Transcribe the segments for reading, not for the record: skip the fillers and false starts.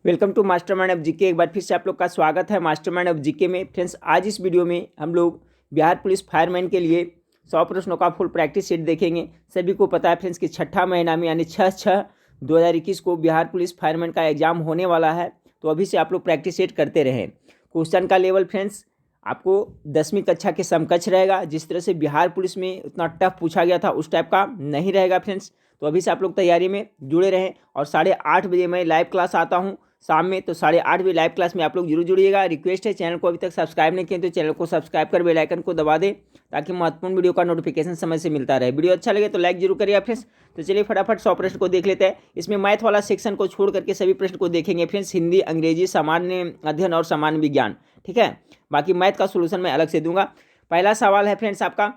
Welcome to mastermind of GK. एक बार फिर से आप लोग का स्वागत है मास्टरमाइंड ऑफ जीके में। फ्रेंड्स, आज इस वीडियो में हम लोग बिहार पुलिस फायरमैन के लिए 100 प्रश्नों का फुल प्रैक्टिस सेट देखेंगे। सभी को पता है फ्रेंड्स कि छठा महीना में यानी 6/6/2021 को बिहार पुलिस फायरमैन का एग्जाम होने वाला है, तो अभी से आप लोग प्रैक्टिस सेट करते रहें। क्वेश्चन का लेवल फ्रेंड्स आपको 10वीं कक्षा के समकक्ष रहेगा। जिस तरह से बिहार पुलिस में उतना टफ पूछा गया था उस टाइप का नहीं रहेगा फ्रेंड्स। तो अभी से आप लोग तैयारी में जुड़े रहें। और 8:30 बजे मैं लाइव क्लास आता हूँ शाम में, तो 8:30 बजे लाइव क्लास में आप लोग जरूर जुड़िएगा। रिक्वेस्ट है, चैनल को अभी तक सब्सक्राइब नहीं किए तो चैनल को सब्सक्राइब कर बेल आइकन को दबा दें ताकि महत्वपूर्ण वीडियो का नोटिफिकेशन समय से मिलता रहे। वीडियो अच्छा लगे तो लाइक जरूर करिएगा फ्रेंड्स। तो चलिए फटाफट 100 प्रश्न को देख लेते हैं। इसमें मैथ वाला सेक्शन को छोड़ करके सभी प्रश्न को देखेंगे फ्रेंड्स। हिंदी, अंग्रेजी, सामान्य अध्ययन और सामान्य विज्ञान, ठीक है। बाकी मैथ का सोल्यूशन मैं अलग से दूंगा। पहला सवाल है फ्रेंड्स आपका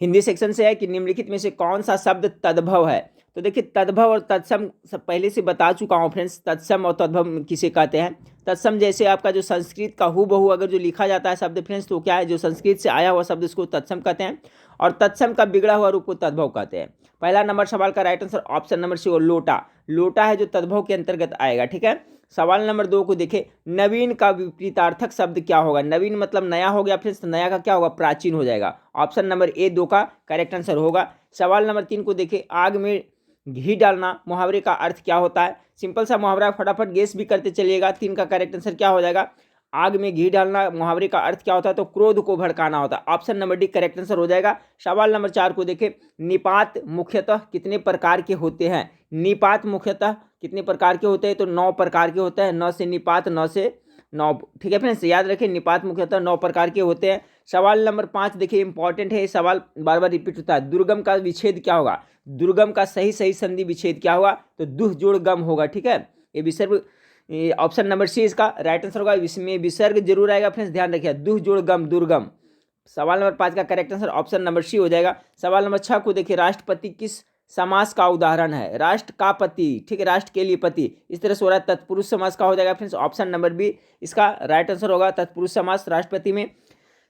हिंदी सेक्शन से है कि निम्नलिखित में से कौन सा शब्द तद्भव है। तो देखिए, तद्भव और तत्सम सब पहले से बता चुका हूँ फ्रेंड्स। तत्सम और तद्भव किसे कहते हैं। तत्सम जैसे आपका जो संस्कृत का हूबहू अगर जो लिखा जाता है शब्द फ्रेंड्स, तो क्या है, जो संस्कृत से आया हुआ शब्द उसको तत्सम कहते हैं, और तत्सम का बिगड़ा हुआ रूप को तद्भव कहते हैं। पहला नंबर सवाल का right answer option number C, लोटा। लोटा है जो तद्भव के अंतर्गत आएगा, ठीक है। सवाल नंबर 2 को देखें, नवीन का विपरीतार्थक शब्द क्या होगा। नवीन मतलब नया हो गया फ्रेंड्स, नया का क्या होगा, प्राचीन हो जाएगा। ऑप्शन नंबर ए 2 का करेक्ट आंसर होगा। सवाल नंबर 3 को देखें, आग में घी डालना मुहावरे का अर्थ क्या होता है। सिंपल सा मुहावरा, फटाफट गेस भी करते चलिएगा। 3 का करेक्ट आंसर क्या हो जाएगा, आग में घी डालना मुहावरे का अर्थ क्या होता है, तो क्रोध को भड़काना होता है। Option number D correct answer हो जाएगा। सवाल नंबर 4 को देखें, निपात मुख्यतः कितने प्रकार के होते हैं। निपात मुख्यतः कितने प्रकार के होते हैं, तो 9 प्रकार के होते हैं। 9 से निपात, 9 से 9, ठीक है फ्रेंड्स, याद रखें। निपात मुख्यतः 9 प्रकार के होते हैं। सवाल नंबर 5 देखिए, इंपॉर्टेंट है ये सवाल, बार बार रिपीट होता है। दुर्गम का विच्छेद क्या होगा। दुर्गम का सही संधि विच्छेद क्या होगा, तो दुह जोड़ गम होगा, ठीक है। ये विसर्ग, ऑप्शन नंबर सी इसका राइट आंसर होगा। इसमें विसर्ग जरूर आएगा फ्रेंड्स, ध्यान रखिए। दुह जोड़ गम, दुर्गम। सवाल नंबर 5 का correct answer option number C हो जाएगा। सवाल नंबर 6 को देखिए, राष्ट्रपति किस समास का उदाहरण है। राष्ट्र का पति, ठीक है, राष्ट्र के लिए पति, इस तरह से हो रहा है, तत्पुरुष समास का हो जाएगा फ्रेंड्स। ऑप्शन नंबर बी इसका राइट आंसर होगा, तत्पुरुष समास राष्ट्रपति में।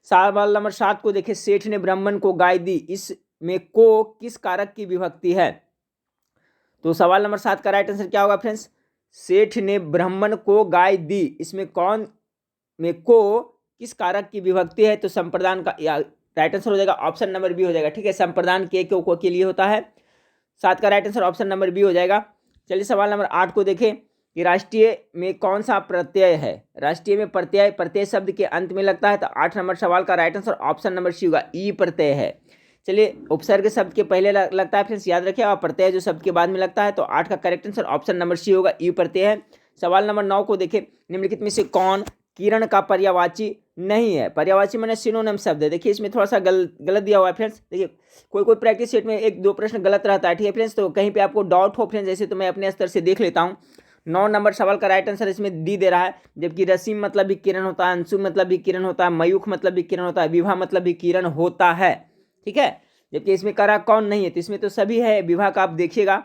सवाल नंबर 7 को देखिए, सेठ ने ब्राह्मण को गाय दी, इसमें को किस कारक की विभक्ति है। तो सवाल नंबर 7 का राइट आंसर क्या होगा फ्रेंड्स, सेठ ने ब्राह्मण को गाय दी, इसमें कौन में को किस कारक की विभक्ति है, तो संप्रदान का राइट आंसर हो जाएगा। ऑप्शन नंबर बी हो जाएगा, ठीक है। संप्रदान के को के लिए होता है। 7 का right answer option number B हो जाएगा। चलिए सवाल नंबर 8 को देखें कि राष्ट्रीय में कौन सा प्रत्यय है। राष्ट्रीय में प्रत्यय शब्द के अंत में लगता है, तो 8 नंबर सवाल का right answer option number C होगा, ई प्रत्यय है। चलिए, उपसर्ग शब्द के पहले लगता है फ्रेंड्स, याद रखिए, और प्रत्यय जो शब्द के बाद में लगता है, तो 8 का correct answer option number C होगा, ई प्रत्यय है। सवाल नंबर 9 को देखें, निम्नलिखित में से कौन किरण का पर्यायवाची नहीं है। पर्यायवाची मैंने सिनोनिम शब्द है। देखिए, इसमें थोड़ा सा गलत दिया हुआ है फ्रेंड्स। देखिए, कोई प्रैक्टिस सेट में 1-2 प्रश्न गलत रहता है, ठीक है फ्रेंड्स। तो कहीं पे आपको डाउट हो फ्रेंड्स, जैसे तो मैं अपने स्तर से देख लेता हूँ। 9 नंबर सवाल का राइट आंसर इसमें डी दे रहा है, जबकि रसीम मतलब भी किरण होता है, अंशु मतलब भी किरण होता है, मयूख मतलब भी किरण होता है, विभा मतलब भी किरण होता है, ठीक है। जबकि इसमें करा कौन नहीं है, तो इसमें तो सभी है। विभा का आप देखिएगा,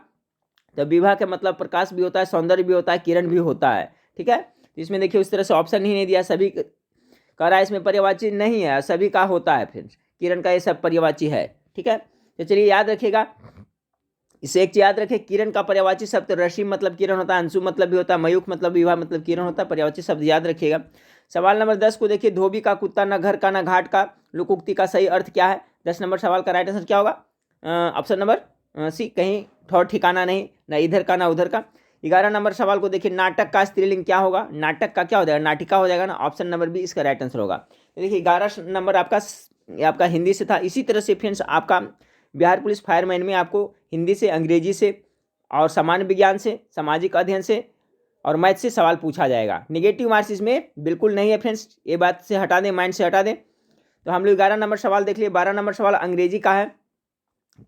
तो विभा का मतलब प्रकाश भी होता है, सौंदर्य भी होता है, किरण भी होता है, ठीक है। तो इसमें देखिए उस तरह से ऑप्शन ही नहीं दिया, सभी कह रहा है इसमें पर्यायवाची नहीं है, सभी का होता है फ्रेंड्स, किरण का ये सब पर्यायवाची है, ठीक है। तो चलिए याद रखिएगा, इसे एक चीज याद रखें, किरण का पर्यायवाची शब्द रश्मि मतलब किरण होता है, अंशु मतलब भी होता है, मयूख मतलब विवाह मतलब किरण होता है, पर्यायवाची शब्द याद रखिएगा। सवाल नंबर 10 को देखिए, धोबी का कुत्ता न घर का न घाट का लोकोक्ति का सही अर्थ क्या है। 10 नंबर सवाल का राइट आंसर क्या होगा, ऑप्शन नंबर सी, कहीं ठौर ठिकाना नहीं, ना इधर का ना उधर का। 11 नंबर सवाल को देखिए, नाटक का स्त्रीलिंग क्या होगा। नाटक का क्या हो जाएगा, नाटिका हो जाएगा ना। ऑप्शन नंबर बी इसका राइट आंसर होगा। देखिए 11 नंबर आपका हिंदी से था। इसी तरह से फ्रेंड्स आपका बिहार पुलिस फायरमैन में आपको हिंदी से, अंग्रेजी से और सामान्य विज्ञान से, सामाजिक अध्ययन से और मैथ से सवाल पूछा जाएगा। नेगेटिव मार्क्स इसमें बिल्कुल नहीं है फ्रेंड्स, ये बात से हटा दें, माइंड से हटा दें। तो हम लोग 11 नंबर सवाल देख लिए। 12 नंबर सवाल अंग्रेजी का है,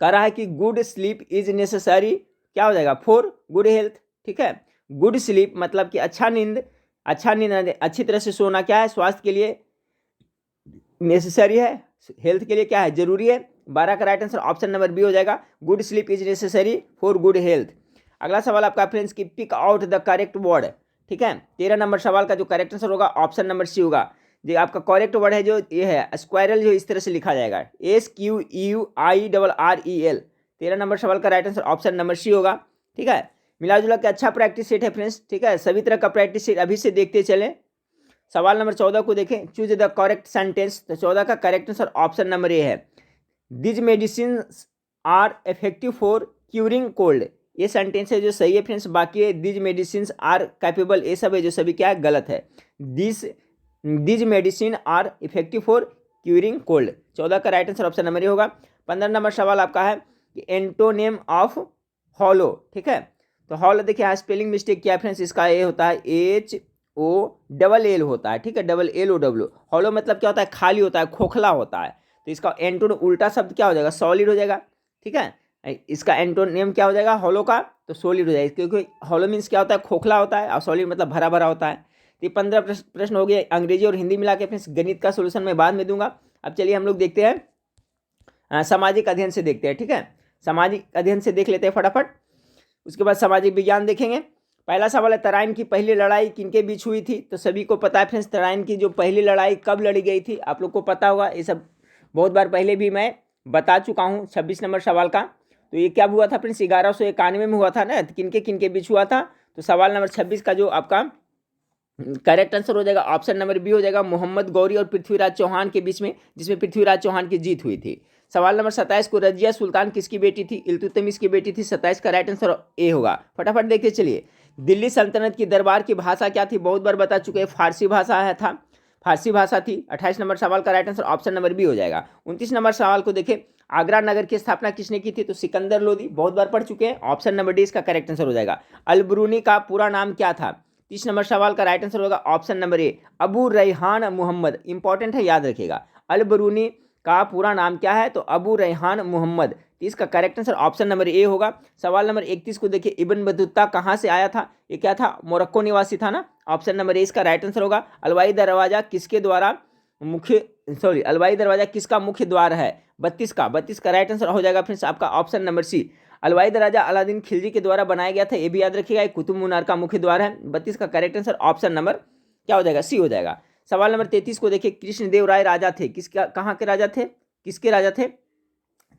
कह रहा है कि गुड स्लीप इज नेसेसरी, क्या हो जाएगा, फॉर गुड हेल्थ, ठीक है। गुड स्लीप मतलब कि अच्छा नींद, अच्छी तरह से सोना क्या है, स्वास्थ्य के लिए नेसेसरी है, हेल्थ के लिए क्या है, जरूरी है। 12 का right answer option number B हो जाएगा, good sleep is necessary for good health. अगला सवाल आपका फ्रेंड्स की pick out the correct word, ठीक है। 13 नंबर सवाल का जो करेक्ट आंसर होगा ऑप्शन नंबर सी होगा। जो आपका करेक्ट वर्ड है जो ये है स्क्वायरल, जो इस तरह से लिखा जाएगा, SQUIRREL। 13 नंबर सवाल का right answer option number C होगा, ठीक है। मिला जुला के अच्छा प्रैक्टिस सेट है फ्रेंड्स, ठीक है। सभी तरह का प्रैक्टिस सेट अभी से देखते चलें। सवाल नंबर 14 को देखें, चूज द करेक्ट सेंटेंस। तो 14 का correct answer option number A है, these medicine are effective for curing cold. ये सेंटेंस है जो सही है फ्रेंड्स। बाकी है दिज मेडिसिन आर कैपेबल, ये सब है जो सभी क्या है, गलत है। These medicine are effective for curing cold, 14 का right answer option number A होगा। 15 नंबर सवाल आपका है कि एंटोनेम ऑफ हॉलो, ठीक है। तो हॉलो देखिए यहाँ स्पेलिंग मिस्टेक किया फ्रेंड्स, इसका ए होता है HOLL होता है, ठीक है, LLO। हॉलो मतलब क्या होता है, खाली होता है, खोखला होता है। तो इसका एंटोन उल्टा शब्द क्या हो जाएगा, सॉलिड हो जाएगा, ठीक है। इसका एंटोनिम क्या हो जाएगा हॉलो का, तो सॉलिड हो जाएगा, क्योंकि हॉलो मीन्स क्या होता है, खोखला होता है, और सॉलिड मतलब भरा भरा होता है। तो 15 प्रश्न हो गए अंग्रेजी और हिंदी मिला के फ्रेंड्स। गणित का सोल्यूशन मैं बाद में दूंगा। अब चलिए हम लोग देखते हैं सामाजिक अध्ययन से देखते हैं, ठीक है। सामाजिक अध्ययन से देख लेते हैं फटाफट, उसके बाद सामाजिक विज्ञान देखेंगे। पहला सवाल है, तराइन की पहली लड़ाई किनके बीच हुई थी। तो सभी को पता है फ्रेंड्स, तराइन की जो पहली लड़ाई कब लड़ी गई थी, आप लोग को पता होगा, ये सब बहुत बार पहले भी मैं बता चुका हूँ। 26 नंबर सवाल का, तो ये क्या हुआ था फ्रेंड्स, 1191 में हुआ था ना। किनके किनके बीच हुआ था, तो सवाल नंबर 26 का जो आपका करेक्ट आंसर हो जाएगा ऑप्शन नंबर बी हो जाएगा, मोहम्मद गौरी और पृथ्वीराज चौहान के बीच में, जिसमें पृथ्वीराज चौहान की जीत हुई थी। सवाल नंबर 27 को, रजिया सुल्तान किसकी बेटी थी, इल्तुतमिश की बेटी थी। 27 का राइट आंसर ए होगा। फटाफट देखते चलिए, दिल्ली सल्तनत की दरबार की भाषा क्या थी, बहुत बार बता चुके हैं, फारसी भाषा है था, फारसी भाषा थी। 28 नंबर सवाल का right answer option number B हो जाएगा। 29 नंबर सवाल को देखें, आगरा नगर की स्थापना किसने की थी, तो सिकंदर लोदी, बहुत बार पढ़ चुके हैं, ऑप्शन नंबर डी इसका करेक्ट आंसर हो जाएगा। अलबरूनी का पूरा नाम क्या था। 30 नंबर सवाल का राइट आंसर होगा option number A, Abu Raihan Mohammad, important है, याद रखिएगा। अलबरूनी का पूरा नाम क्या है, तो अबू रैहान मोहम्मद, इसका correct answer option number A होगा। सवाल नंबर 31 को देखिए, इब्न बतूता कहाँ से आया था, ये क्या था, मोरक्को निवासी था ना, ऑप्शन नंबर ए इसका राइट आंसर होगा। अलवाई दरवाजा किसके द्वारा अलवाई दरवाजा किसका मुख्य द्वार है, 32 का राइट आंसर हो जाएगा फ्रेंड्स आपका ऑप्शन नंबर सी। अलवाई दरवाजा अलादीन खिलजी के द्वारा बनाया गया था, ये भी याद रखिएगा, कुतुब मीनार का मुख्य द्वार है। 32 का करेक्ट आंसर ऑप्शन नंबर क्या हो जाएगा, सी हो जाएगा। सवाल नंबर 33 को देखिए, कृष्णदेव राय राजा थे, किसका, कहाँ के राजा थे, किसके राजा थे।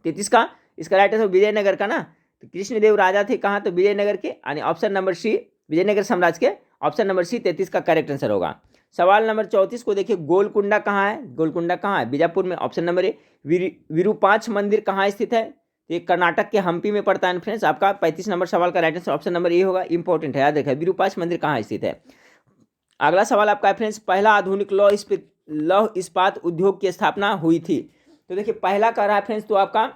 33 का इसका राइट आंसर विजयनगर का ना, तो कृष्णदेव राजा थे कहाँ, तो विजयनगर के, यानी ऑप्शन नंबर सी, विजयनगर साम्राज्य के, ऑप्शन नंबर सी 33 का करेक्ट आंसर होगा। सवाल नंबर 34 को देखिए, गोलकुंडा कहाँ है, गोलकुंडा कहाँ है, बीजापुर में, ऑप्शन नंबर ए। विरूपाक्ष मंदिर कहाँ स्थित है, ये कर्नाटक के हम्पी में पड़ता है फ्रेंड्स आपका। 35 नंबर सवाल का right answer option number A होगा, इंपॉर्टेंट है, याद रखें, विरूपाक्ष मंदिर कहाँ स्थित है। अगला सवाल आपका है फ्रेंड्स, पहला आधुनिक लौह इस्पात उद्योग की स्थापना हुई थी। तो देखिए पहला कर रहा है फ्रेंड्स, तो आपका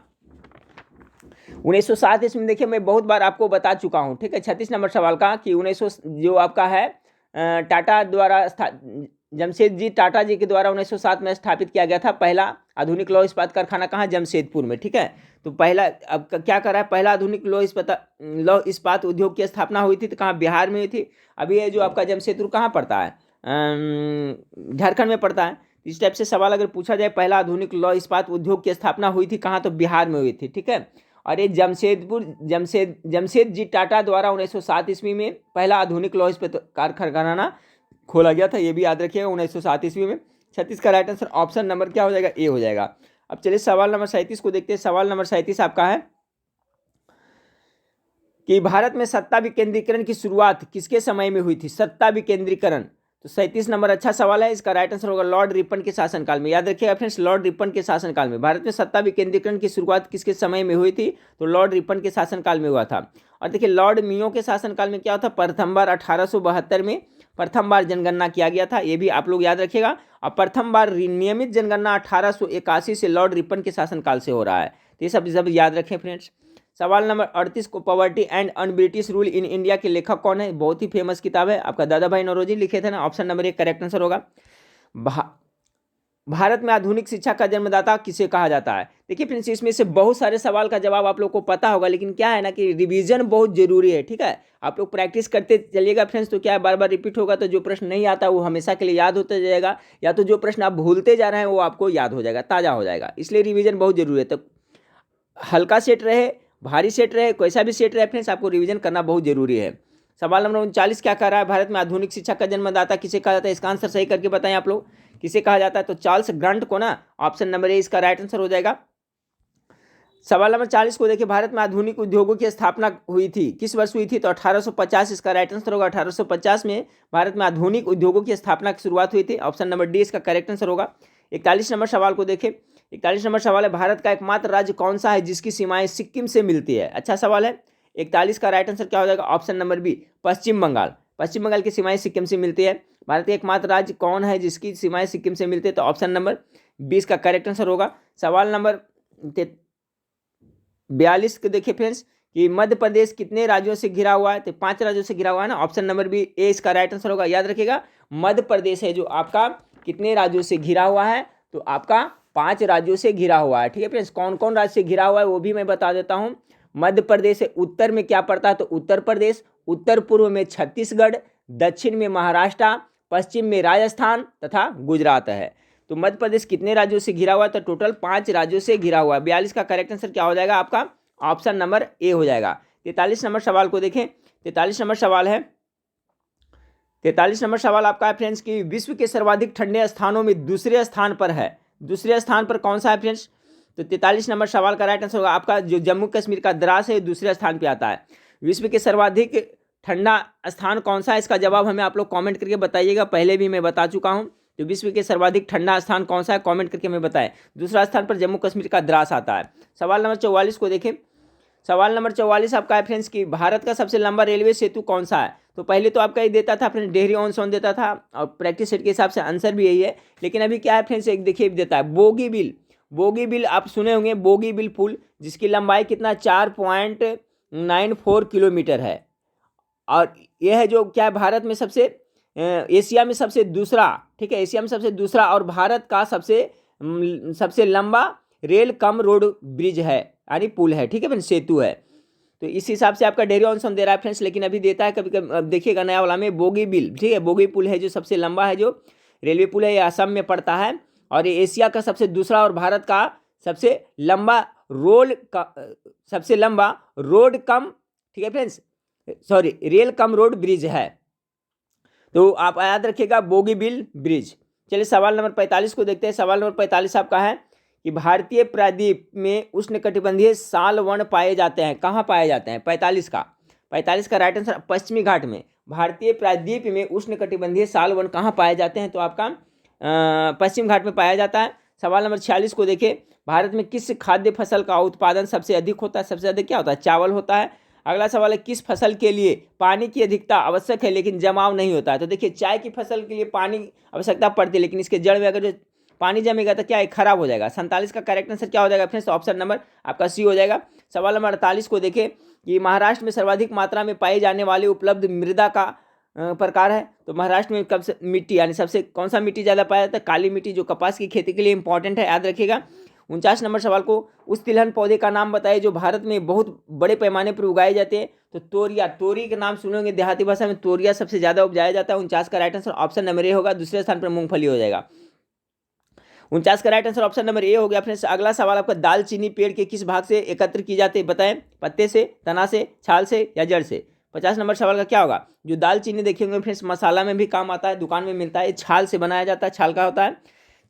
1907 ईस्वी में, देखिए मैं बहुत बार आपको बता चुका हूँ, ठीक है। 36 नंबर सवाल का कि 1900 जो आपका है टाटा द्वारा जमशेदजी टाटा जी के द्वारा 1907 में स्थापित किया गया था पहला आधुनिक लौह इस्पात कारखाना, कहाँ, जमशेदपुर में, ठीक है। तो पहला अब क्या कर रहा है, पहला आधुनिक लौह इस्पात उद्योग की स्थापना हुई थी, तो कहाँ, बिहार में हुई थी। अभी ये जो आपका जमशेदपुर कहाँ पड़ता है, झारखंड में पड़ता है। इस टाइप से सवाल अगर पूछा जाए, पहला आधुनिक लौह इस्पात उद्योग की स्थापना हुई थी कहाँ, तो बिहार में हुई थी, ठीक है। और ये जमशेदजी टाटा द्वारा 1907 ईस्वी में पहला आधुनिक लौह इस्पात कारखाना खोला गया था, ये भी याद रखिएगा, 1907 ईस्वी में। 36 का राइट आंसर ऑप्शन नंबर क्या हो जाएगा, ए हो जाएगा। अब चलिए सवाल नंबर 37 को देखते हैं। सवाल नंबर 37 आपका है कि भारत में सत्ता विकेंद्रीकरण की शुरुआत किसके समय में हुई थी, सत्ता विकेंद्रीकरण। तो 37 नंबर अच्छा सवाल है, इसका राइट आंसर होगा लॉर्ड रिपन के शासनकाल में, याद रखिएगा फ्रेंड्स, लॉर्ड रिपन के शासनकाल में। भारत में सत्ता विकेंद्रीकरण की शुरुआत किसके समय में हुई थी, तो लॉर्ड रिपन के शासनकाल में हुआ था। और देखिए लॉर्ड मियो के शासनकाल में क्या था, प्रथम बार 1872 में प्रथम बार जनगणना किया गया था, ये भी आप लोग याद रखिएगा। और प्रथम बार नियमित जनगणना 1881 से लॉर्ड रिपन के शासनकाल से हो रहा है, तो ये सब याद रखें फ्रेंड्स। सवाल नंबर 38 को, poverty and un British rule in India के लेखक कौन है, बहुत ही फेमस किताब है आपका, दादा भाई नौरोजी लिखे थे ना, option number A correct answer होगा। भारत में आधुनिक शिक्षा का जन्मदाता किसे कहा जाता है। देखिए फ्रेंड्स, इसमें से बहुत सारे सवाल का जवाब आप लोग को पता होगा, लेकिन क्या है ना कि रिवीजन बहुत जरूरी है, ठीक है। आप लोग प्रैक्टिस करते चलिएगा फ्रेंड्स, तो क्या है, बार बार रिपीट होगा, तो जो प्रश्न नहीं आता वो हमेशा के लिए याद होता जाएगा, या तो जो प्रश्न आप भूलते जा रहे हैं वो आपको याद हो जाएगा, ताज़ा हो जाएगा, इसलिए रिविजन बहुत जरूरी है। तो हल्का सेट रहे, भारी सेट रहे, कैसा भी सेट रहे फ्रेंड्स, आपको रिवीजन करना बहुत जरूरी है। सवाल नंबर 39 क्या कह रहा है, भारत में आधुनिक शिक्षा का जन्मदाता किसे कहा जाता है, इसका आंसर सही करके बताएं आप लोग, किसे कहा जाता है, तो चार्ल्स ग्रंट को ना, ऑप्शन नंबर ए इसका राइट आंसर हो जाएगा। सवाल नंबर 40 को देखिए, भारत में आधुनिक उद्योगों की स्थापना हुई थी, किस वर्ष हुई थी? तो 1850 इसका राइट आंसर होगा। 1850 में भारत में आधुनिक उद्योगों की स्थापना की शुरुआत हुई थी। ऑप्शन नंबर डी इसका करेक्ट आंसर होगा। 41 नंबर सवाल को देखें, 41 नंबर सवाल है, भारत का एकमात्र राज्य कौन सा है जिसकी सीमाएं सिक्किम से मिलती है? अच्छा सवाल है। 41 का राइट आंसर क्या हो जाएगा? ऑप्शन नंबर बी, पश्चिम बंगाल। पश्चिम बंगाल की सीमाएं सिक्किम से मिलती है। भारत का एकमात्र राज्य कौन है जिसकी सीमाएं सिक्किम से मिलती है? तो ऑप्शन नंबर 20 का करेक्ट आंसर होगा। सवाल नंबर 42 को देखिए फ्रेंड्स, कि मध्य प्रदेश कितने राज्यों से घिरा हुआ है? तो 5 राज्यों से घिरा हुआ है ना। ऑप्शन नंबर बी ए इसका राइट आंसर होगा। याद रखिएगा, मध्य प्रदेश है जो आपका कितने राज्यों से घिरा हुआ है? तो आपका 5 राज्यों से घिरा हुआ है। ठीक है फ्रेंड्स, कौन कौन राज्य से घिरा हुआ है वो भी मैं बता देता हूँ। मध्य प्रदेश है, उत्तर में क्या पड़ता है? तो उत्तर प्रदेश, उत्तर पूर्व में छत्तीसगढ़, दक्षिण में महाराष्ट्र, पश्चिम में राजस्थान तथा गुजरात है। तो मध्य प्रदेश कितने राज्यों से घिरा हुआ है? तो टोटल 5 राज्यों से घिरा हुआ है। 42 का करेक्ट आंसर क्या हो जाएगा आपका? ऑप्शन नंबर ए हो जाएगा। 43 नंबर सवाल को देखें, 43 नंबर सवाल है, 43 नंबर सवाल आपका है फ्रेंड्स, कि विश्व के सर्वाधिक ठंडे स्थानों में दूसरे स्थान पर है। दूसरे स्थान पर कौन सा है फ्रेंड्स? तो 43 नंबर सवाल का राइट आंसर होगा आपका जो जम्मू कश्मीर का द्रास है, दूसरे स्थान पर आता है। विश्व के सर्वाधिक ठंडा स्थान कौन सा है? इसका जवाब हमें आप लोग कॉमेंट करके बताइएगा। पहले भी मैं बता चुका हूँ। तो विश्व के सर्वाधिक ठंडा स्थान कौन सा है? कमेंट करके हमें बताएं। दूसरा स्थान पर जम्मू कश्मीर का द्रास आता है। सवाल नंबर 44 को देखें, सवाल नंबर 44 आपका है फ्रेंड्स, कि भारत का सबसे लंबा रेलवे सेतु कौन सा है? तो पहले तो आपका ये देता था फ्रेंड्स, डेहरी ऑन सोन देता था, और प्रैक्टिस सेट के हिसाब से आंसर भी यही है। लेकिन अभी क्या है फ्रेंड्स, एक देखिए देता है बोगीबिल। बोगीबिल आप सुने होंगे, बोगीबिल पुल, जिसकी लंबाई कितना? 4.94 किलोमीटर है। और यह है जो क्या है, भारत में सबसे एशिया में सबसे दूसरा, ठीक है, एशिया में सबसे दूसरा और भारत का सबसे लंबा रेल कम रोड ब्रिज है, यानी पुल है। ठीक है फ्रेंड्स, सेतु है। तो इस हिसाब से आपका डेरी ऑन सोन दे रहा है फ्रेंड्स, लेकिन अभी देता है कभी कभी। देखिएगा नया वाला में बोगीबिल, ठीक है, बोगी पुल है जो सबसे लंबा है, जो रेलवे पुल है, ये असम में पड़ता है। और ये एशिया का सबसे दूसरा और भारत का सबसे लंबा रोड कम, ठीक है friends, sorry, rail cum road bridge है। तो आप याद रखिएगा बोगीबिल ब्रिज। चलिए सवाल नंबर 45 को देखते हैं। सवाल नंबर 45 आपका है कि भारतीय प्रायद्वीप में उष्णकटिबंधीय साल वन पाए जाते हैं। कहाँ पाए जाते हैं? 45 का राइट आंसर पश्चिमी घाट में। भारतीय प्रायद्वीप में उष्णकटिबंधीय साल वन कहाँ पाए जाते हैं? तो आपका पश्चिम घाट में पाया जाता है। सवाल नंबर 46 को देखिए, भारत में किस खाद्य फसल का उत्पादन सबसे अधिक होता है? सबसे अधिक क्या होता है? चावल होता है। अगला सवाल है, किस फसल के लिए पानी की अधिकता आवश्यक है लेकिन जमाव नहीं होता है? तो देखिए, चाय की फसल के लिए पानी आवश्यकता पड़ती है, लेकिन इसके जड़ में अगर जो पानी जमेगा तो क्या है, खराब हो जाएगा। 47 का करेक्ट आंसर क्या हो जाएगा फ्रेंड्स? ऑप्शन नंबर आपका सी हो जाएगा। सवाल नंबर 48 को देखें, कि महाराष्ट्र में सर्वाधिक मात्रा में पाई जाने वाली उपलब्ध मृदा का प्रकार है। तो महाराष्ट्र में कब से मिट्टी, यानी सबसे कौन सा मिट्टी ज़्यादा पाया जाता है? काली मिट्टी, जो कपास की खेती के लिए इंपॉर्टेंट है, याद रखिएगा। 49 नंबर सवाल को, उस तिलहन पौधे का नाम बताइए जो भारत में बहुत बड़े पैमाने पर उगाए जाते हैं। तो तोरिया, तोरी का नाम सुनेंगे, देहाती भाषा में तोरिया सबसे ज़्यादा उपजाया जाता है। 49 का right answer option number A होगा। दूसरे स्थान पर मूंगफली हो जाएगा। 49 का राइट आंसर ऑप्शन नंबर ए हो गया फ्रेंड्स। अगला सवाल आपका, दालचीनी पेड़ के किस भाग से एकत्र की जाती है? बताएं, पत्ते से, तना से, छाल से या जड़ से? 50 नंबर सवाल का क्या होगा? जो दालचीनी देखेंगे फ्रेंड्स, मसाला में भी काम आता है, दुकान में मिलता है, छाल से बनाया जाता है, छाल का होता है।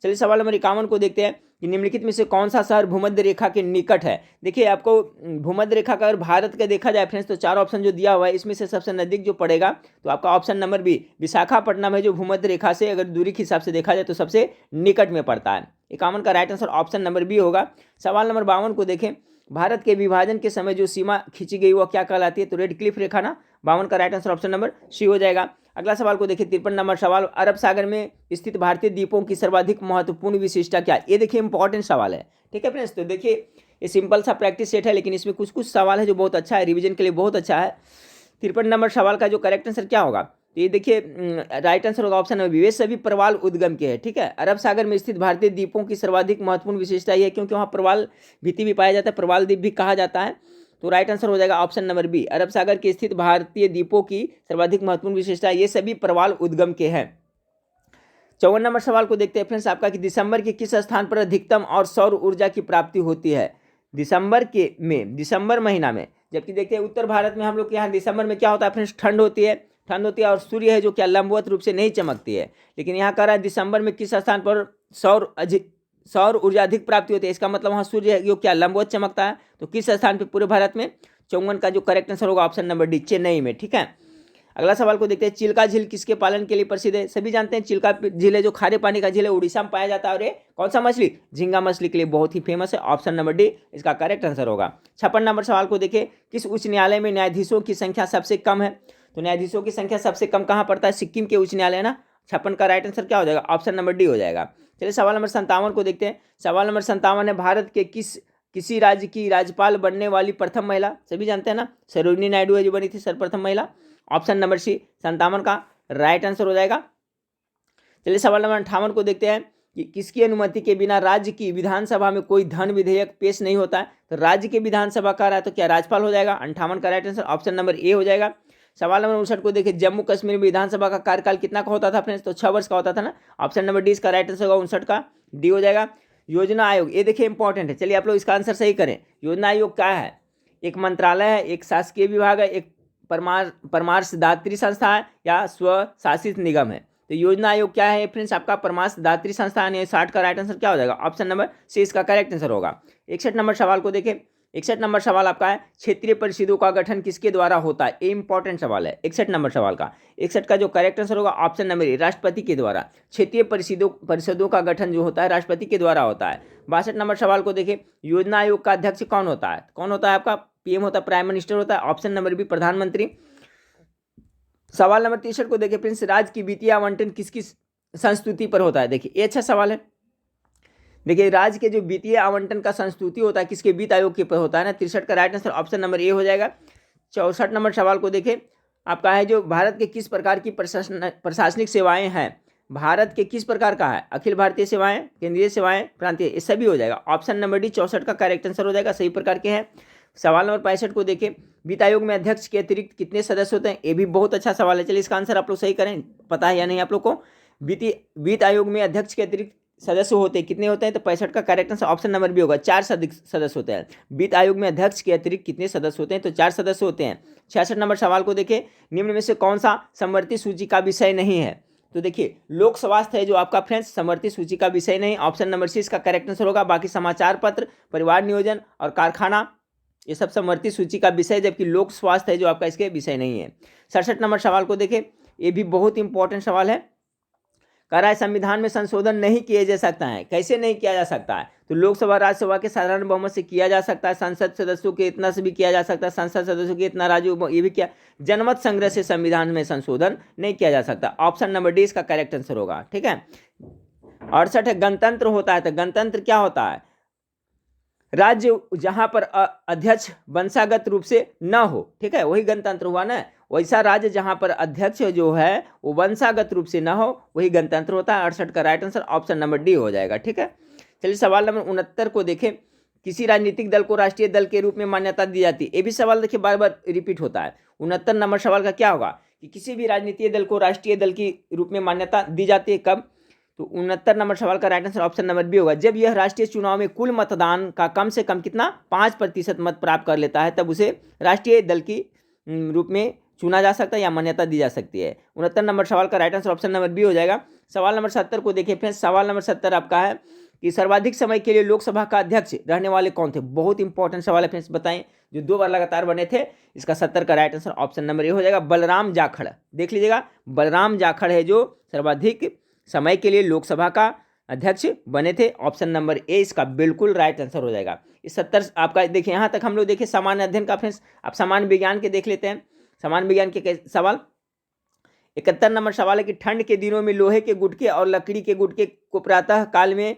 चलिए सवाल नंबर 51 को देखते हैं, कि निम्नलिखित में से कौन सा शहर भूमध्य रेखा के निकट है? देखिए, आपको भूमध्य रेखा का अगर भारत का देखा जाए फ्रेंड्स, तो 4 ऑप्शन जो दिया हुआ है, इसमें से सबसे नजदीक जो पड़ेगा तो आपका ऑप्शन नंबर बी, विशाखापट्टनम है, जो भूमध्य रेखा से अगर दूरी के हिसाब से देखा जाए तो सबसे निकट में पड़ता है। 51 का right answer option number B होगा। सवाल नंबर 52 को देखें, भारत के विभाजन के समय जो सीमा खींची गई वो क्या कहलाती है? तो रेड क्लिफ रेखा ना। 52 का right answer option number C हो जाएगा। अगला सवाल को देखिए, 53 नंबर सवाल, अरब सागर में स्थित भारतीय द्वीपों की सर्वाधिक महत्वपूर्ण विशेषता क्या? ये देखिए इंपॉर्टेंट सवाल है, ठीक है फ्रेंड्स। तो देखिए, ये सिंपल सा प्रैक्टिस सेट है, लेकिन इसमें कुछ कुछ सवाल है जो बहुत अच्छा है, रिवीजन के लिए बहुत अच्छा है। 53 नंबर सवाल का जो करेक्ट आंसर क्या होगा? तो ये देखिए, राइट आंसर होगा ऑप्शन नंबर बी, वे सभी प्रवाल उद्गम के हैं। ठीक है, अरब सागर में स्थित भारतीय द्वीपों की सर्वाधिक महत्वपूर्ण विशेषता ये है क्योंकि वहाँ प्रवाल भीति भी पाया जाता है, प्रवाल द्वीप भी कहा जाता है। तो राइट आंसर हो जाएगा ऑप्शन नंबर बी, अरब सागर के स्थित भारतीय द्वीपों की सर्वाधिक महत्वपूर्ण विशेषता ये सभी प्रवाल उद्गम के हैं। 54 नंबर सवाल को देखते हैं फ्रेंड्स आपका, कि दिसंबर के किस स्थान पर अधिकतम और सौर ऊर्जा की प्राप्ति होती है? दिसंबर महीना में, जबकि देखते हैं उत्तर भारत में हम लोग के यहाँ दिसंबर में क्या होता है फ्रेंड्स, ठंड होती है और सूर्य है जो क्या लंबवत रूप से नहीं चमकती है। लेकिन यहाँ कह रहा है दिसंबर में किस स्थान पर सौर सौर ऊर्जा अधिक प्राप्ति होती है, इसका मतलब वहाँ सूर्य जो क्या लंबवत चमकता है। तो किस स्थान पे पूरे भारत में? 54 का जो करेक्ट आंसर होगा ऑप्शन नंबर डी, चेन्नई में। ठीक है, अगला सवाल को देखते हैं। चिल्का झील किसके पालन के लिए प्रसिद्ध है? सभी जानते हैं चिल्का झील है जो खारे पानी का झील है, उड़ीसा में पाया जाता है। और ये कौन सा मछली? झींगा मछली के लिए बहुत ही फेमस है। ऑप्शन नंबर डी इसका करेक्ट आंसर होगा। 56 नंबर सवाल को देखिए। किस उच्च न्यायालय में न्यायाधीशों की संख्या सबसे कम है? तो न्यायाधीशों की संख्या सबसे कम कहाँ पड़ता है? सिक्किम के उच्च न्यायालय ना। 56 का राइट आंसर क्या हो जाएगा? ऑप्शन नंबर डी हो जाएगा। चलिए सवाल नंबर 57 को देखते हैं। सवाल नंबर 57 है, भारत के किसी राज्य की राज्यपाल बनने वाली प्रथम महिला? सभी जानते हैं ना, सरोजिनी नायडू है जो बनी थी सर्वप्रथम महिला। ऑप्शन नंबर सी 57 का राइट आंसर हो जाएगा। चलिए सवाल नंबर 58 को देखते हैं कि किसकी अनुमति के बिना राज्य की विधानसभा में कोई धन विधेयक पेश नहीं होता है? तो राज्य की विधानसभा का रहा है तो क्या राज्यपाल हो जाएगा? 58 का राइट आंसर ऑप्शन नंबर ए हो जाएगा। सवाल नंबर 59 को देखिए। जम्मू कश्मीर में विधानसभा का कार्यकाल कितना का होता था फ्रेंड्स? तो 6 वर्ष का होता था ना। ऑप्शन नंबर डी इसका राइट आंसर होगा, 59 का डी हो जाएगा। योजना आयोग, ये देखिए इंपॉर्टेंट है। चलिए आप लोग इसका आंसर सही करें। योजना आयोग क्या है? एक मंत्रालय है, एक शासकीय विभाग है, एक परामर्शदात्री संस्था है या स्वशासित निगम है? तो योजना आयोग क्या है फ्रेंड्स? आपका परामर्शदात्री संस्थान है। 60 का राइट आंसर क्या हो जाएगा? ऑप्शन नंबर सी इसका करेक्ट आंसर होगा। 61 नंबर सवाल को देखें। 61 नंबर सवाल आपका है, क्षेत्रीय परिषदों का गठन किसके द्वारा होता है? ये इंपॉर्टेंट सवाल है 61 नंबर सवाल का। 61 का जो करेक्ट आंसर होगा ऑप्शन नंबर ए, राष्ट्रपति के द्वारा। क्षेत्रीय परिषदों का गठन जो होता है राष्ट्रपति के द्वारा होता है। 62 नंबर सवाल को देखें। योजना आयोग का अध्यक्ष कौन होता है? कौन होता है आपका? पीएम होता है, प्राइम मिनिस्टर होता है। ऑप्शन नंबर बी, प्रधानमंत्री। सवाल नंबर 63 को देखिए फ्रेंड्स। राज्य की वित्तीय आवंटन किसकी संस्तुति पर होता है? देखिए ये अच्छा सवाल है। देखिए राज्य के जो वित्तीय आवंटन का संस्तुति होता है किसके? वित्त आयोग के पर होता है ना। 63 का राइट आंसर ऑप्शन नंबर ए हो जाएगा। 64 नंबर सवाल को देखें। आपका है जो भारत के किस प्रकार की प्रशासनिक सेवाएं हैं? भारत के किस प्रकार का है? अखिल भारतीय सेवाएं, केंद्रीय सेवाएं, प्रांतीय, ये सभी हो जाएगा। ऑप्शन नंबर डी 64 का करेक्ट आंसर हो जाएगा, सही प्रकार के हैं। सवाल नंबर 65 को देखें। वित्त आयोग में अध्यक्ष के अतिरिक्त कितने सदस्य होते हैं? ये भी बहुत अच्छा सवाल है। चलिए इसका आंसर आप लोग सही करें, पता है या नहीं आप लोग को? वित्त आयोग में अध्यक्ष के अतिरिक्त सदस्य होते हैं, कितने होते हैं? तो 65 का correct answer option number B होगा, 4 सदस्य होते हैं। वित्त आयोग में अध्यक्ष के अतिरिक्त कितने सदस्य होते हैं? तो 4 सदस्य होते हैं। 66 नंबर सवाल को देखें। निम्न में से कौन सा समवर्ती सूची का विषय नहीं है? तो देखिए लोक स्वास्थ्य है जो आपका फ्रेंड्स समवर्ती सूची का विषय नहीं। ऑप्शन नंबर सी इसका करेक्ट आंसर होगा। बाकी समाचार पत्र, परिवार नियोजन और कारखाना ये सब समवर्ती सूची का विषय, जबकि लोक स्वास्थ्य है जो आपका इसके विषय नहीं है। 67 नंबर सवाल को देखें। ये भी बहुत इंपॉर्टेंट सवाल है। कह रहा है संविधान में संशोधन नहीं किया जा सकता है। कैसे नहीं किया जा सकता है? तो लोकसभा राज्यसभा के साधारण बहुमत से किया जा सकता है, संसद सदस्यों के इतना से भी किया जा सकता है, संसद सदस्यों के इतना राज्यों ये भी किया, जनमत संग्रह से संविधान में संशोधन नहीं किया जा सकता। ऑप्शन नंबर डी इसका करेक्ट आंसर होगा। ठीक है। 68 है, गणतंत्र होता है। तो गणतंत्र क्या होता है? राज्य जहां पर अध्यक्ष वंशागत रूप से न हो, ठीक है, वही गणतंत्र हुआ ना। वैसा राज्य जहां पर अध्यक्ष जो है वो वंशागत रूप से न हो वही गणतंत्र होता है। 68 का right answer option number D हो जाएगा। ठीक है। चलिए सवाल नंबर 69 को देखें। किसी राजनीतिक दल को राष्ट्रीय दल के रूप में मान्यता दी जाती है? ये भी सवाल देखिए बार बार रिपीट होता है। 69 नंबर सवाल का क्या होगा कि किसी भी राजनीतिक दल को राष्ट्रीय दल के रूप में मान्यता दी जाती है कब? तो 69 नंबर सवाल का right answer option number B होगा। जब यह राष्ट्रीय चुनाव में कुल मतदान का कम से कम कितना 5% मत प्राप्त कर लेता है, तब उसे राष्ट्रीय दल की रूप में चुना जा सकता है या मान्यता दी जा सकती है। 69 नंबर सवाल का right answer option number B हो जाएगा। सवाल नंबर 70 को देखिए फ्रेंड्स। सवाल नंबर 70 आपका है कि सर्वाधिक समय के लिए लोकसभा का अध्यक्ष रहने वाले कौन थे? बहुत इंपॉर्टेंट सवाल है फ्रेंड्स, बताएं। जो 2 बार लगातार बने थे। इसका 70 का राइट आंसर ऑप्शन नंबर ए हो जाएगा, बलराम जाखड़। देख लीजिएगा, बलराम जाखड़ है जो सर्वाधिक समय के लिए लोकसभा का अध्यक्ष बने थे। ऑप्शन नंबर ए इसका बिल्कुल राइट आंसर हो जाएगा। इस 70 आपका देखिए यहाँ तक हम लोग देखिए सामान्य अध्ययन का फ्रेंड्स। आप सामान्य विज्ञान के देख लेते हैं। सामान्य विज्ञान के सवाल 71 नंबर सवाल है कि ठंड के दिनों में लोहे के गुटके और लकड़ी के गुटके को प्रातः काल में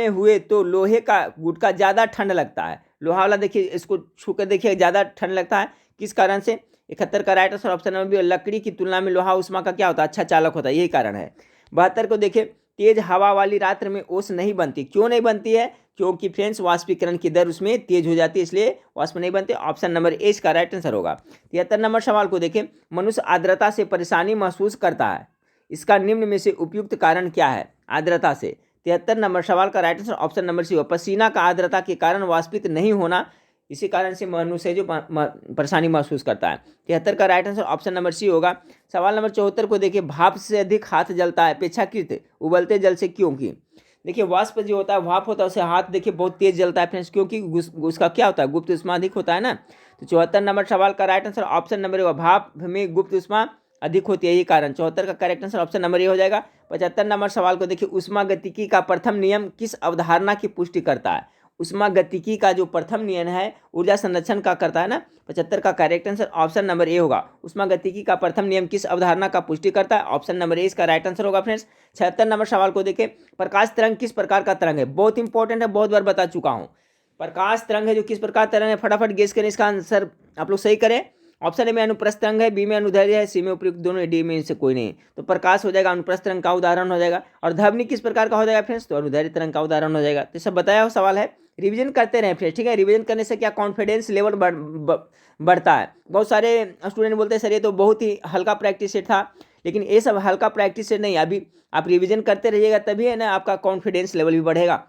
हुए तो लोहे का गुटका ज़्यादा ठंड लगता है। लोहा वाला देखिए इसको छूकर देखिए ज़्यादा ठंड लगता है, किस कारण से? 71 का right answer option number B. लकड़ी की तुलना में लोहा उष्मा का क्या होता है? अच्छा चालक होता है, यही कारण है। 72 को देखिए। तेज हवा वाली रात्र में ओस नहीं बनती। क्यों नहीं बनती है? क्योंकि फ्रेंड्स वाष्पीकरण की दर उसमें तेज हो जाती है, इसलिए वाष्प नहीं बनते। ऑप्शन नंबर ए इसका राइट आंसर होगा। 73 नंबर सवाल को देखें। मनुष्य आर्द्रता से परेशानी महसूस करता है, इसका निम्न में से उपयुक्त कारण क्या है? आर्द्रता से 73 नंबर सवाल का right answer option number C होगा। पसीना का आर्द्रता के कारण वाष्पित नहीं होना इसी कारण से मनुष्य जो परेशानी महसूस करता है। 73 का right answer option number C होगा। सवाल नंबर 74 को देखिए, भाप से अधिक हाथ जलता है अपेक्षाकृत उबलते जल से, क्योंकि देखिए वाष्प जो होता है, भाप होता है, उसे हाथ देखिए बहुत तेज जलता है फ्रेंड्स, क्योंकि उसका क्या होता है, गुप्त ऊष्मा अधिक होता है ना। तो 74 नंबर सवाल का राइट आंसर ऑप्शन नंबर होगा, भाप में गुप्त ऊष्मा अधिक होती है, यही कारण। 74 का करेक्ट आंसर ऑप्शन नंबर ए हो जाएगा। 75 नंबर सवाल को देखिए, उष्मागतिकी का प्रथम नियम किस अवधारणा की पुष्टि करता है। उष्मागतिकी का जो प्रथम नियम है ऊर्जा संरक्षण का करता है ना। 75 का correct answer option number A होगा। उष्मागतिकी का प्रथम नियम किस अवधारणा का पुष्टि करता है, ऑप्शन नंबर ए इसका राइट आंसर होगा फ्रेंड्स। 76 नंबर सवाल को देखें, प्रकाश तरंग किस प्रकार का तरंग है। बहुत इंपॉर्टेंट है, बहुत बार बता चुका हूं। प्रकाश तरंग है जो किस प्रकार तरंग है, फटाफट गेस करें, इसका आंसर आप लोग सही करें। ऑप्शन ए में अनुप्रस्थ तरंग है, बी में अनुदैर्ध्य है, सी में उपयुक्त दोनों, डी में इनसे कोई नहीं। तो प्रकाश हो जाएगा, अनुप्रस्थ तरंग का उदाहरण हो जाएगा। और ध्वनि किस प्रकार का हो जाएगा फ्रेंड्स, तो अनुदैर्ध्य तरंग का उदाहरण हो जाएगा। तो सब बताया हुआ सवाल है, रिवीजन करते रहे फ्रेंड्स, ठीक है। रिवीजन करने से क्या कॉन्फिडेंस लेवल बढ़ता है। बहुत सारे स्टूडेंट बोलते हैं सर ये तो बहुत ही हल्का प्रैक्टिस सेट था, लेकिन ये सब हल्का प्रैक्टिस सेट नहीं, अभी आप रिवीजन करते रहिएगा तभी है ना आपका कॉन्फिडेंस लेवल भी बढ़ेगा।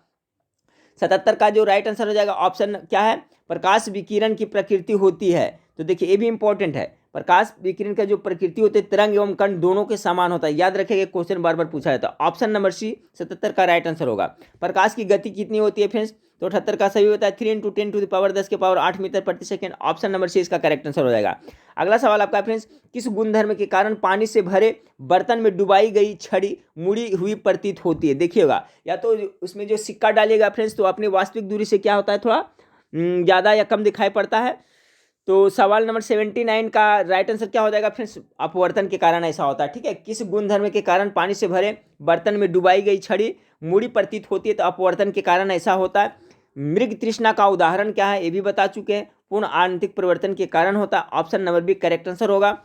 77 का जो राइट आंसर हो जाएगा ऑप्शन क्या है, प्रकाश विकिरण की प्रकृति होती है। तो देखिए ये भी इंपॉर्टेंट है, प्रकाश विकिरण का जो प्रकृति होती है तरंग एवं कण दोनों के समान होता है। याद रखिएगा, क्वेश्चन बार बार पूछा जाता है। ऑप्शन नंबर सी 77 का राइट आंसर होगा। प्रकाश की गति कितनी होती है फ्रेंड्स, तो 78 का सही होता है 3 × 10⁻10⁸ मीटर प्रति सेकंड। ऑप्शन नंबर सी इसका करेक्ट आंसर हो जाएगा। अगला सवाल आपका फ्रेंड्स, किस गुणधर्म के कारण पानी से भरे बर्तन में डुबाई गई छड़ी मुड़ी हुई प्रतीत होती है। देखिएगा, या तो उसमें जो सिक्का डालिएगा फ्रेंड्स तो अपनी वास्तविक दूरी से क्या होता है, थोड़ा ज़्यादा या कम दिखाई पड़ता है। तो सवाल नंबर 79 का राइट आंसर क्या हो जाएगा फ्रेंड्स, अपवर्तन के कारण ऐसा होता है, ठीक है। किस गुणधर्म के कारण पानी से भरे बर्तन में डुबाई गई छड़ी मुड़ी प्रतीत होती है, तो अपवर्तन के कारण ऐसा होता है। मृग तृष्णा का उदाहरण क्या है, ये भी बता चुके हैं, पूर्ण आंतरिक परिवर्तन के कारण होता है। Option number B correct answer होगा।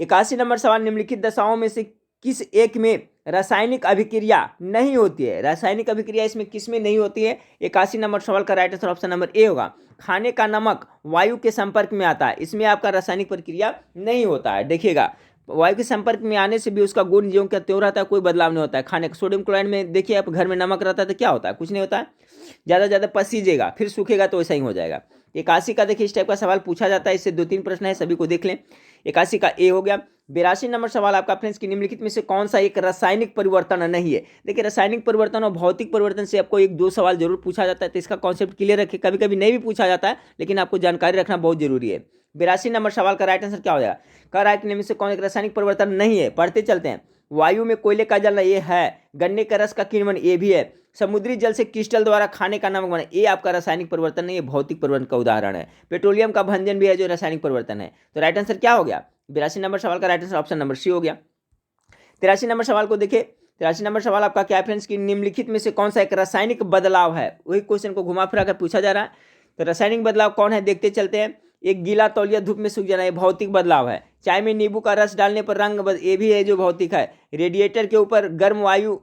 81 नंबर सवाल, निम्नलिखित दशाओं में से किस एक में रासायनिक अभिक्रिया नहीं होती है। रासायनिक अभिक्रिया इसमें किस में नहीं होती है। 81 नंबर सवाल का right answer option number A होगा। खाने का नमक वायु के संपर्क में आता है, इसमें आपका रासायनिक प्रक्रिया नहीं होता है। देखिएगा, वायु के संपर्क में आने से भी उसका गुण ज्यों का त्यों रहता है, कोई बदलाव नहीं होता है। खाने का सोडियम क्लोराइड में देखिए, आप घर में नमक रहता है तो क्या होता है, कुछ नहीं होता है, ज़्यादा पसीजेगा फिर सूखेगा तो ऐसा ही हो जाएगा। 81 का देखिए इस टाइप का सवाल पूछा जाता है, इससे 2-3 प्रश्न है, सभी को देख लें। 81 का ए हो गया। 82 नंबर सवाल आपका फ्रेंड्स, की निम्नलिखित में से कौन सा एक रासायनिक परिवर्तन नहीं है। देखिए, रासायनिक परिवर्तन और भौतिक परिवर्तन से आपको 1-2 सवाल जरूर पूछा जाता है, तो इसका कॉन्सेप्ट क्लियर रखिए। कभी कभी नहीं भी पूछा जाता है, लेकिन आपको जानकारी रखना बहुत जरूरी है। 82 नंबर सवाल का राइट आंसर क्या हो जाएगा, कह रहा है कि निम्न से कौन एक रासायनिक परिवर्तन नहीं है। पढ़ते चलते हैं। वायु में कोयले का जलना, ये है। गन्ने का रस का किण्वन, ये भी है। समुद्री जल से क्रिस्टल द्वारा खाने का नमक बना, ये आपका रासायनिक परिवर्तन नहीं है, भौतिक परिवर्तन का उदाहरण है। पेट्रोलियम का भंजन भी है जो रासायनिक परिवर्तन है। तो राइट आंसर क्या हो गया, 82 नंबर सवाल का right answer option number C हो गया। 83 नंबर सवाल को देखिए, 83 नंबर सवाल आपका क्या फ्रेंड्स, की निम्नलिखित में से कौन सा एक रासायनिक बदलाव है। वही क्वेश्चन को घुमा फिरा कर पूछा जा रहा है। तो रासायनिक बदलाव कौन है, देखते चलते हैं। एक गीला तौलिया धूप में सूख जाना, ये भौतिक बदलाव है। चाय में नींबू का रस डालने पर रंग ये भी है जो भौतिक है। रेडिएटर के ऊपर गर्म वायु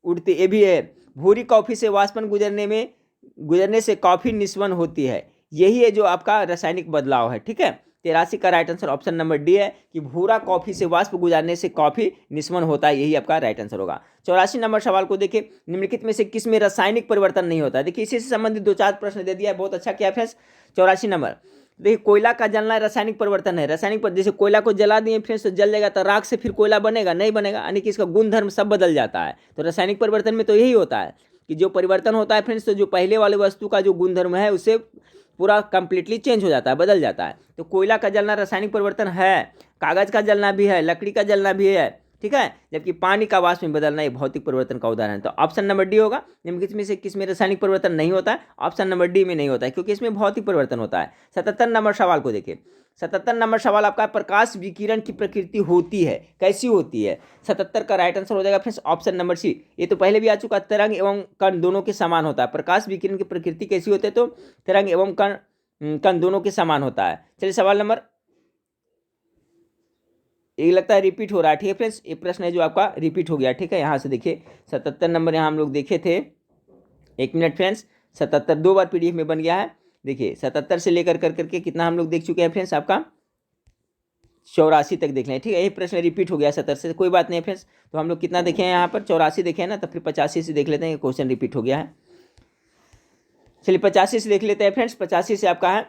उड़ती, ये भी है। भूरी कॉफी से वाष्पन गुजरने से कॉफी निस्वन होती है, यही है जो आपका रासायनिक बदलाव है, ठीक है। 83 का right answer option number D है, कि भूरा कॉफी से वाष्प गुजरने से कॉफी निस्वन होता है, यही आपका राइट आंसर होगा। 84 नंबर सवाल को देखिए, निम्नलिखित में से किस में रासायनिक परिवर्तन नहीं होता है। देखिए, इसी से संबंधित 2-4 प्रश्न दे दिया है, बहुत अच्छा किया फ्रेंड्स। 84 नंबर देखिए, कोयला का जलना रासायनिक परिवर्तन है। रासायनिक पर जैसे कोयला को जला दिए फ्रेंड्स तो जल जाएगा, तो राख से फिर कोयला बनेगा, नहीं बनेगा, यानी कि इसका गुणधर्म सब बदल जाता है। तो रासायनिक परिवर्तन में तो यही होता है कि जो परिवर्तन होता है फ्रेंड्स, तो जो पहले वाले वस्तु का जो गुणधर्म है उससे पूरा कंप्लीटली चेंज हो जाता है, बदल जाता है। तो कोयला का जलना रासायनिक परिवर्तन है, कागज का जलना भी है, लकड़ी का जलना भी है, ठीक है। जबकि पानी का वाष्प में बदलना ये भौतिक परिवर्तन का उदाहरण है। तो ऑप्शन नंबर डी होगा। निम्नलिखित में से किस में रासायनिक परिवर्तन नहीं होता है, ऑप्शन नंबर डी में नहीं होता है, क्योंकि इसमें भौतिक परिवर्तन होता है। 77 नंबर सवाल को देखिए, 77 नंबर सवाल आपका, प्रकाश विकिरण की प्रकृति होती है, कैसी होती है। 77 का राइट आंसर हो जाएगा फ्रेंड्स ऑप्शन नंबर सी। ये तो पहले भी आ चुका, तरंग एवं कण दोनों के समान होता है। प्रकाश विकिरण की प्रकृति कैसी होती है, तो तरंग एवं कण दोनों के समान होता है। चलिए सवाल नंबर, ये लगता है रिपीट हो रहा है, ठीक है फ्रेंड्स। ये प्रश्न है जो आपका रिपीट हो गया, ठीक है। यहाँ से देखिए 77 नंबर यहाँ हम लोग देखे थे, 1 मिनट फ्रेंड्स। 77 2 बार PDF में बन गया है। देखिए 77 से लेकर करके कितना हम लोग देख चुके हैं फ्रेंड्स, आपका 84 तक देख लें, ठीक है। यही प्रश्न रिपीट हो गया 70 से, कोई बात नहीं फ्रेंड्स। तो हम लोग कितना देखे हैं यहाँ पर, 84 देखे हैं ना, तो फिर 85 से देख लेते हैं, क्वेश्चन रिपीट हो गया है। चलिए 85 से देख लेते हैं फ्रेंड्स। 85 से आपका है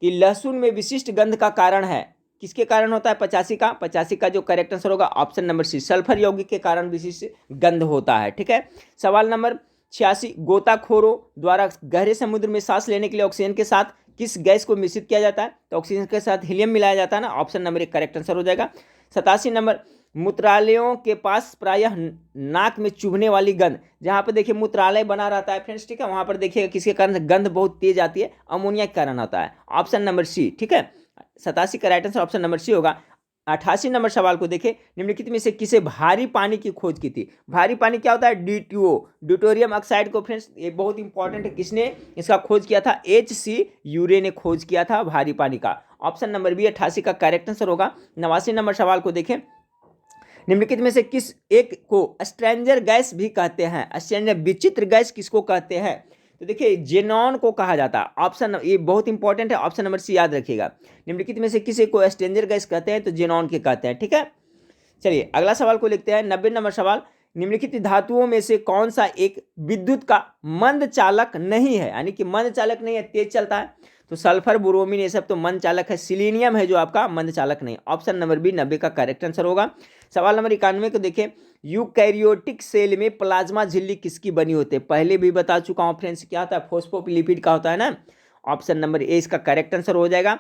कि लहसुन में विशिष्ट गंध का कारण है, किसके कारण होता है 85 का जो करेक्ट आंसर होगा ऑप्शन नंबर सी, सल्फर यौगिक के कारण विशिष्ट गंध होता है। ठीक है, सवाल नंबर 86, गोताखोरों द्वारा गहरे समुद्र में सांस लेने के लिए ऑक्सीजन के साथ किस गैस को मिश्रित किया जाता है? तो ऑक्सीजन के साथ हीलियम मिलाया जाता है ना, ऑप्शन नंबर 1 करेक्ट आंसर हो जाएगा। 87 नंबर, मूत्रालयों के पास प्रायः नाक में चुभने वाली गंध, जहां पर देखिए मूत्रालय बना रहता है फ्रेंड्स, ठीक है, वहां पर देखिएगा किसके कारण गंध बहुत तेज आती है, अमोनिया के कारण होता है, ऑप्शन नंबर सी। ठीक है, 87 का right answer option number C होगा। 88 नंबर सवाल को देखें, निम्नलिखित में से किसे भारी पानी की खोज की थी? भारी पानी क्या होता है? DTO, ड्यूटेरियम ऑक्साइड को फ्रेंड्स, ये बहुत इंपॉर्टेंट है, किसने इसका खोज किया था? HC यूरे ने खोज किया था भारी पानी का, ऑप्शन नंबर बी 88 का करेक्ट आंसर होगा। 89 नंबर सवाल को देखें, निम्नलिखित में से किस एक को स्ट्रेंजर गैस भी कहते हैं? स्ट्रेंजर विचित्र गैस किसको कहते हैं? तो देखिए जेनॉन को कहा जाता है, ऑप्शन, ये बहुत इंपॉर्टेंट है, ऑप्शन नंबर सी याद रखिएगा। निम्नलिखित में से किसी को स्ट्रेंजर गैस कहते हैं? तो जेनॉन के कहते हैं। ठीक है, चलिए अगला सवाल को लिखते हैं। 90 नंबर सवाल, निम्नलिखित धातुओं में से कौन सा एक विद्युत का मंद चालक नहीं है? यानी कि मंद चालक नहीं है, तेज चलता है। तो सल्फर, ब्रोमीन, ये सब तो मंद चालक है। सिलीनियम है जो आपका मंद चालक नहीं, ऑप्शन नंबर बी 90 का करेक्ट आंसर होगा। सवाल नंबर 91 को देखें, यूकैरियोटिक सेल में प्लाज्मा झिल्ली किसकी बनी होती है? पहले भी बता चुका हूं फ्रेंड्स, क्या होता है? फॉस्फोलिपिड का होता है ना, ऑप्शन नंबर ए इसका करेक्ट आंसर हो जाएगा।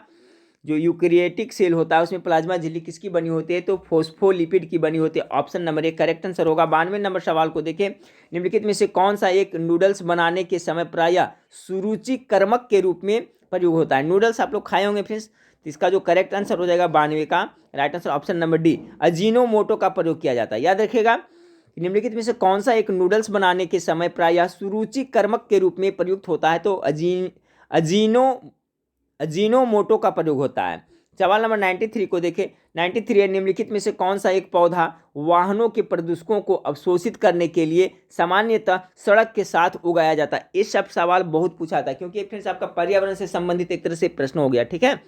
जो यूकैरियोटिक सेल होता है उसमें प्लाज्मा झिल्ली किसकी बनी होती है? तो फॉस्फोलिपिड की बनी होती है, option number A correct answer होगा। 92 नंबर सवाल को देखें, निम्नलिखित में से कौन सा एक नूडल्स बनाने के समय प्रायः सुरुचि कर्मक के रूप में प्रयोग होता है? नूडल्स आप लोग खाए होंगे फ्रेंड्स, तो इसका जो करेक्ट आंसर हो जाएगा 92 का right answer option number D, Ajinomoto का प्रयोग किया जाता है। याद रखिएगा, निम्नलिखित में से कौन सा एक नूडल्स बनाने के समय प्रायः सुरुचि कर्मक के रूप में प्रयुक्त होता है? तो अजीनोमोटो का प्रयोग होता है। सवाल नंबर 93 को देखें। 93 है, निम्नलिखित में से कौन सा एक पौधा वाहनों के प्रदूषकों को अवशोषित करने के लिए सामान्यतः सड़क के साथ उगाया जाता है? ये सब सवाल बहुत पूछा था, क्योंकि फ्रेंड्स आपका पर्यावरण से संबंधित एक तरह से प्रश्न हो गया। ठीक है,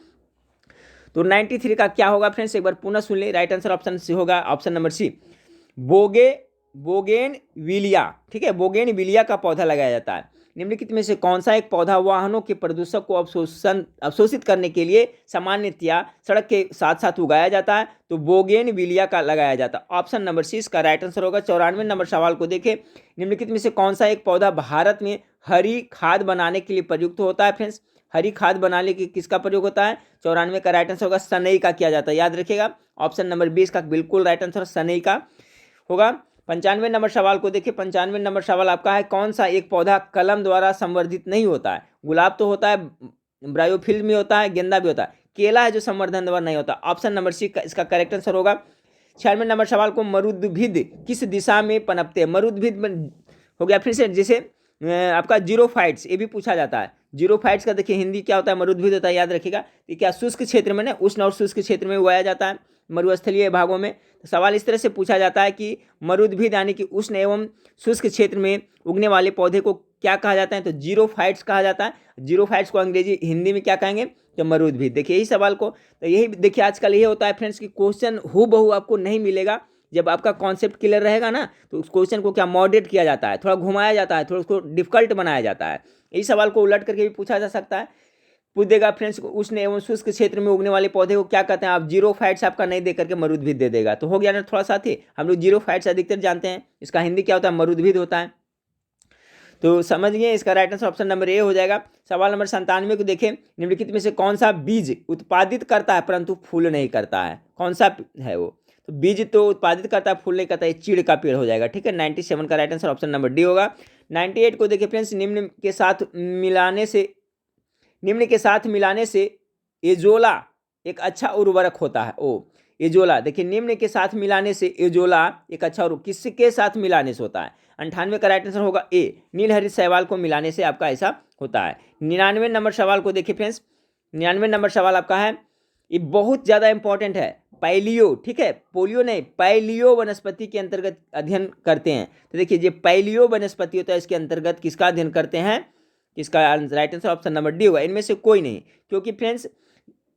तो 93 का क्या होगा फ्रेंड्स, एक बार पुनः सुन ले। राइट आंसर ऑप्शन सी होगा, ऑप्शन नंबर सी, बोगेनविलिया। ठीक है, बोगेनविलिया का पौधा लगाया जाता है। निम्नलिखित में से कौन सा एक पौधा वाहनों के प्रदूषक को अवशोषित करने के लिए सामान्यतया सड़क के साथ साथ उगाया जाता है? तो बोगेनविलिया का लगाया जाता है, ऑप्शन नंबर सी इसका राइट आंसर होगा। 94 नंबर सवाल को देखें, निम्नलिखित में से कौन सा एक पौधा भारत में हरी खाद बनाने के लिए प्रयुक्त होता है? फ्रेंड्स, हरी खाद बनाने के किसका प्रयोग होता है? 94 का राइट आंसर होगा सनई का किया जाता है, याद रखिएगा, ऑप्शन नंबर 20 का बिल्कुल राइट आंसर सनई का होगा। 95 नंबर सवाल को देखिए। 95 नंबर सवाल आपका है, कौन सा एक पौधा कलम द्वारा संवर्धित नहीं होता है? गुलाब तो होता है, ब्रायोफिल्म भी होता है, गेंदा भी होता है, केला है जो संवर्धन द्वारा नहीं होता, ऑप्शन नंबर सी इसका करेक्ट आंसर होगा। 96 नंबर सवाल को, मरुद्भिद किस दिशा में पनपते हैं? मरुद्भिद हो गया फिर से, जैसे आपका जीरोफाइट्स, ये भी पूछा जाता है। जीरोफाइट्स का देखिए हिंदी क्या होता है? मरुद्भिद होता है, याद रखिएगा। ये क्या शुष्क क्षेत्र में ना, उष्ण और शुष्क क्षेत्र में उगाया जाता है, मरुस्थलीय भागों में। तो सवाल इस तरह से पूछा जाता है कि मरुद्भिद यानी कि उष्ण एवं शुष्क क्षेत्र में उगने वाले पौधे को क्या कहा जाता है? तो जीरोफाइट्स कहा जाता है। जीरोफाइट्स को अंग्रेजी हिंदी में क्या कहेंगे? तो मरुद्भिद। देखिए यही सवाल को, तो यही देखिए आजकल ये होता है फ्रेंड्स कि क्वेश्चन हूबहू आपको नहीं मिलेगा। जब आपका कॉन्सेप्ट क्लियर रहेगा ना, तो उस क्वेश्चन को क्या मॉडरेट किया जाता है, थोड़ा घुमाया जाता है, थोड़ा उसको डिफिकल्ट बनाया जाता है। इस सवाल को उलट करके भी पूछा जा सकता है, पूछ देगा फ्रेंड्स, उष्ण एवं शुष्क क्षेत्र में उगने वाले पौधे को क्या कहते हैं? आप जीरोफाइट्स आपका नहीं दे करके मरुद्भिद दे देगा, तो हो गया ना थोड़ा साथी। हम लोग जीरोफाइट्स अधिकतर जानते हैं, इसका हिंदी क्या होता है? मरुद्भिद होता है। तो समझ गए, इसका राइट आंसर ऑप्शन नंबर ए हो जाएगा। सवाल नंबर 97 को देखें, निम्नलिखित में से कौन सा बीज उत्पादित करता है परंतु फूल नहीं करता है? कौन सा है वो? तो बीज तो उत्पादित करता है, फूल नहीं करता है, चीड़ का पेड़ हो जाएगा। ठीक है, 97 का right answer option number D होगा। 98 को देखिए फ्रेंड्स, निम्न के साथ मिलाने से एजोला एक अच्छा उर्वरक होता है। एजोला, देखिए निम्न के साथ मिलाने से एजोला एक अच्छा उर्वरक किसके साथ मिलाने से होता है? 98 का राइट आंसर होगा ए, नीलहरित शैवाल को मिलाने से आपका ऐसा होता है। 99 नंबर सवाल को देखिए फ्रेंड्स, 99 नंबर सवाल आपका है, ये बहुत ज़्यादा इंपॉर्टेंट है, पैलियो। ठीक है, पोलियो नहीं, पैलियो वनस्पति के अंतर्गत अध्ययन करते हैं। तो देखिए जो पैलियो वनस्पति होता है इसके अंतर्गत किसका अध्ययन करते हैं? इसका right answer option number D होगा, इनमें से कोई नहीं, क्योंकि फ्रेंड्स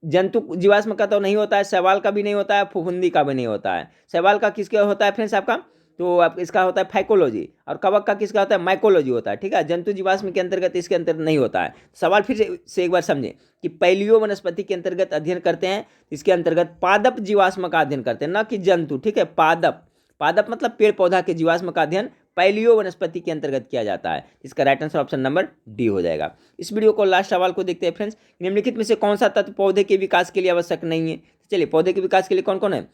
जंतु जीवाश्म का तो नहीं होता है, शैवाल का भी नहीं होता है, फफूंदी का भी नहीं होता है। शैवाल का किसका होता है फ्रेंड्स आपका? तो आप इसका होता है फाइकोलॉजी, और कवक का किसका होता है माइकोलॉजी होता है, ठीक है। जंतु जीवाश्म के अंतर्गत इसके अंतर्गत नहीं होता है। सवाल फिर से एक बार समझें कि पैलियो वनस्पति के अंतर्गत अध्ययन करते हैं, इसके अंतर्गत पादप जीवाश्म का अध्ययन करते हैं, न कि जंतु, ठीक है। पादप, पादप मतलब पेड़ पौधा के जीवाश्म का अध्ययन पैलियो वनस्पति के अंतर्गत किया जाता है। इसका right answer option number D हो जाएगा। इस वीडियो को लास्ट सवाल को देखते हैं फ्रेंड्स। निम्नलिखित में से कौन सा तत्व पौधे के विकास के लिए आवश्यक नहीं है? चलिए, पौधे के विकास के लिए कौन कौन है?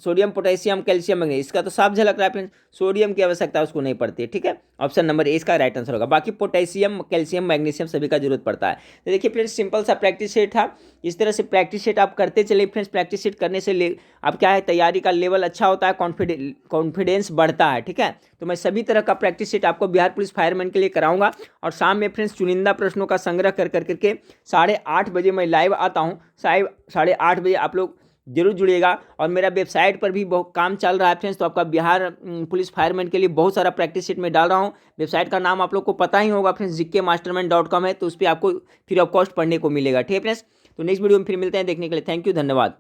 Sodium, potassium, calcium, magnesium. इसका तो साफ झलक रहा है फ्रेंड्स, सोडियम की आवश्यकता उसको नहीं पड़ती है, ठीक है। ऑप्शन नंबर ए इसका राइट आंसर होगा। बाकी पोटेशियम, कैल्शियम, मैग्नीशियम सभी का जरूरत पड़ता है। तो देखिए फ्रेंड्स, सिंपल सा प्रैक्टिस सेट था। इस तरह से प्रैक्टिस सेट आप करते चलिए फ्रेंड्स। प्रैक्टिस सेट करने से आप क्या है, तैयारी का लेवल अच्छा होता है, कॉन्फिडेंस बढ़ता है, ठीक है। तो मैं सभी तरह का प्रैक्टिस सेट आपको बिहार पुलिस फायरमैन के लिए कराऊंगा, और शाम में फ्रेंड्स चुनिंदा प्रश्नों का संग्रह कर करके 8:30 बजे मैं लाइव आता हूँ। 8:30 बजे आप लोग जरूर जुड़िएगा। और मेरा वेबसाइट पर भी बहुत काम चल रहा है फ्रेंड्स, तो आपका बिहार पुलिस फायरमैन के लिए बहुत सारा प्रैक्टिस सेट में डाल रहा हूँ। वेबसाइट का नाम आप लोग को पता ही होगा फ्रेंड्स, gkmasterman.com है। तो उस पर आपको फ्री ऑफ कॉस्ट पढ़ने को मिलेगा, ठीक है फ्रेंड्स। तो नेक्स्ट वीडियो में फिर मिलते हैं। देखने के लिए थैंक यू, धन्यवाद।